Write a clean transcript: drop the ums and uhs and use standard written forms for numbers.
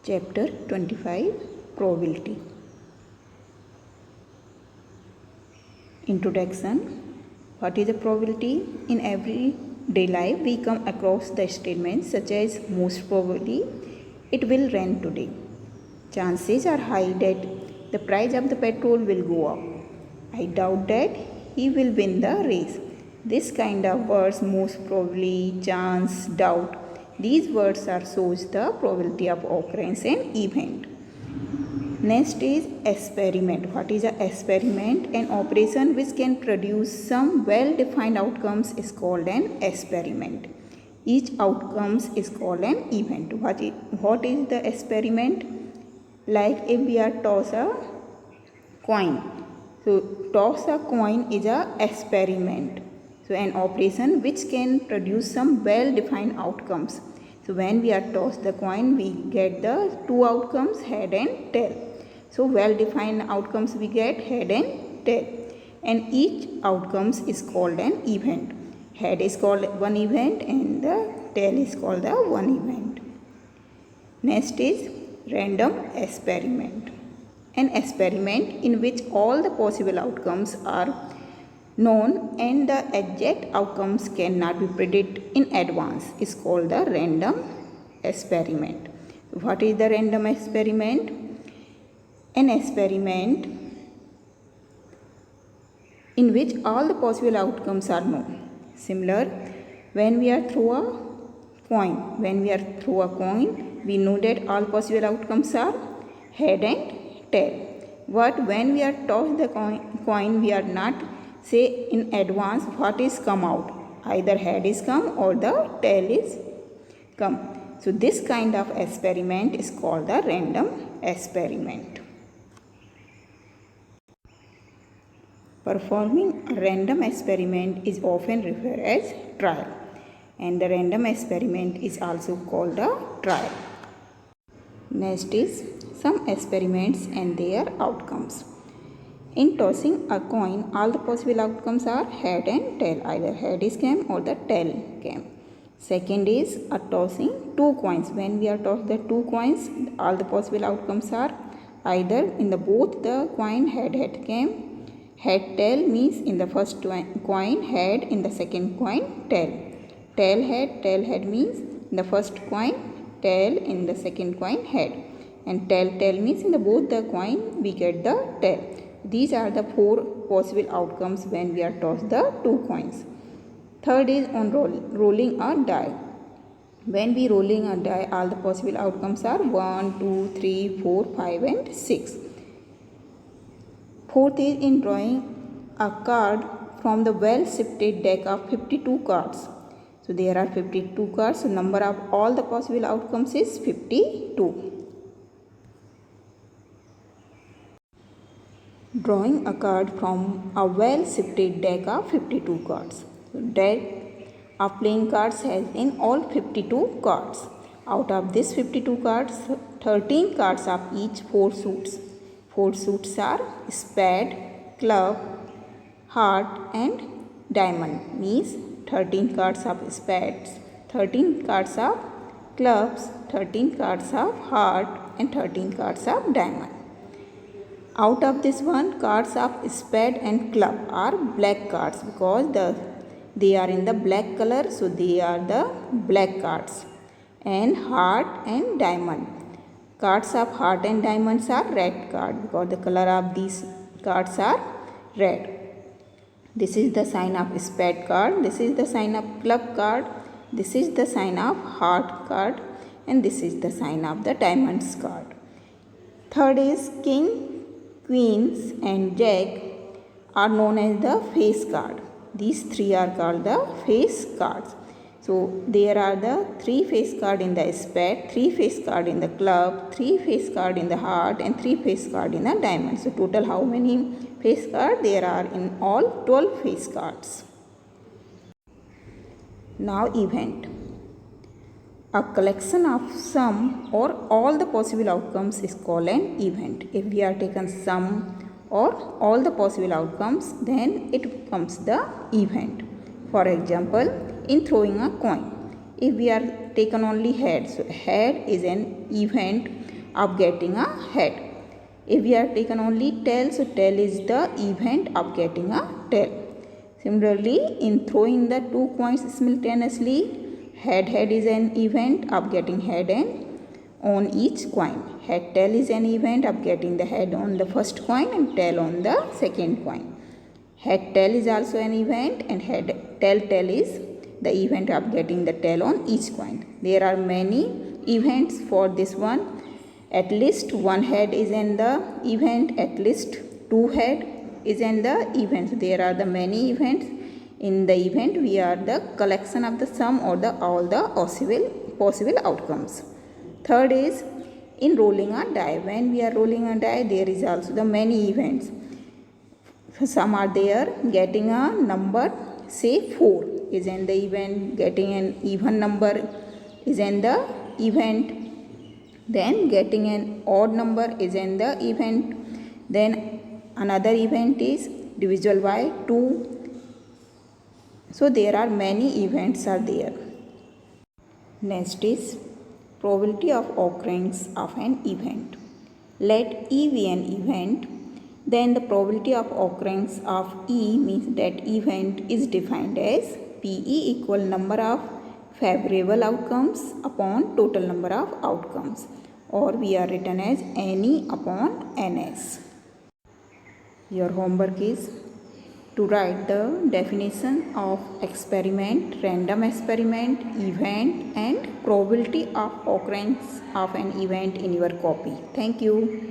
Chapter 25 Probability. Introduction. What is a probability? In everyday life, we come across the statements such as most probably it will rain today. Chances are high that the price of the petrol will go up. I doubt that he will win the race. This kind of words, most probably, chance, doubt, these words are shows the probability of occurrence and event. Next is experiment. What is an experiment? An operation which can produce some well-defined outcomes is called an experiment. Each outcomes is called an event. What is the experiment? Like if we are toss a coin. So toss a coin is a experiment. So an operation which can produce some well-defined outcomes. So when we are toss the coin, we get the two outcomes, head and tail. So well-defined outcomes we get head and tail. And each outcomes is called an event. Head is called one event and the tail is called the one event. Next is random experiment. An experiment in which all the possible outcomes are known and the exact outcomes cannot be predicted in advance is called the random experiment. What is the random experiment? An experiment in which all the possible outcomes are known. Similar, when we are throw a coin, we know that all possible outcomes are head and tail. But when we are toss the coin, we are not say in advance what is come out. Either head is come or the tail is come. So this kind of experiment is called the random experiment. Performing a random experiment is often referred as trial, and the random experiment is also called a trial. Next is some experiments and their outcomes. In tossing a coin, all the possible outcomes are head and tail. Either head is came or the tail came. Second is a tossing two coins. When we are toss the two coins, all the possible outcomes are either in the both the coin head came. Head tail means in the first coin head, in the second coin tail. Tail head means in the first coin tail, in the second coin head. And tail means in the both the coin we get the tail. These are the four possible outcomes when we are toss the two coins. Third is on rolling a die. When we rolling a die, all the possible outcomes are 1, 2, 3, 4, 5 and 6. Fourth is in drawing a card from the well-sifted deck of 52 cards. So there are 52 cards. So number of all the possible outcomes is 52. Drawing a card from a well-sifted deck of 52 cards. So deck of playing cards has in all 52 cards. Out of this 52 cards, 13 cards of each 4 suits. 4 suits are spade, club, heart and diamond. Means 13 cards of spades, 13 cards of clubs, 13 cards of heart and 13 cards of diamond. Out of this one, cards of spade and club are black cards because they are in the black color, so they are the black cards. And heart and diamond. Cards of heart and diamonds are red card because the color of these cards are red. This is the sign of spade card, this is the sign of club card, this is the sign of heart card and this is the sign of the diamonds card. Third is king, queens and jack are known as the face card. These three are called the face cards. So there are the 3 face card in the spade, 3 face card in the club, 3 face card in the heart and 3 face card in the diamond. So total how many face cards? There are in all 12 face cards. Now event. A collection of some or all the possible outcomes is called an event. If we are taken some or all the possible outcomes, then it becomes the event. For example, in throwing a coin, if we are taken only head, so head is an event of getting a head. If we are taken only tail, so tail is the event of getting a tail. Similarly, in throwing the 2 coins simultaneously, head is an event of getting head and on each coin. Head tail is an event of getting the head on the first coin and tail on the second coin. Head tail is also an event, and head tail is the event of getting the tail on each coin. There are many events for this one. At least one head is in the event, at least two head is in the event. There are the many events. In the event, we are the collection of the sum or the all the possible outcomes. Third is in rolling a die. When we are rolling a die, there is also the many events. Some are there. Getting a number, say 4 is in the event. Getting an even number is in the event. Then getting an odd number is in the event. Then another event is divisible by 2. So there are many events are there. Next is probability of occurrence of an event. Let E be an event, then the probability of occurrence of E means that event is defined as PE equal number of favorable outcomes upon total number of outcomes, or we are written as NE upon NS. Your homework is to write the definition of experiment, random experiment, event and probability of occurrence of an event in your copy. Thank you.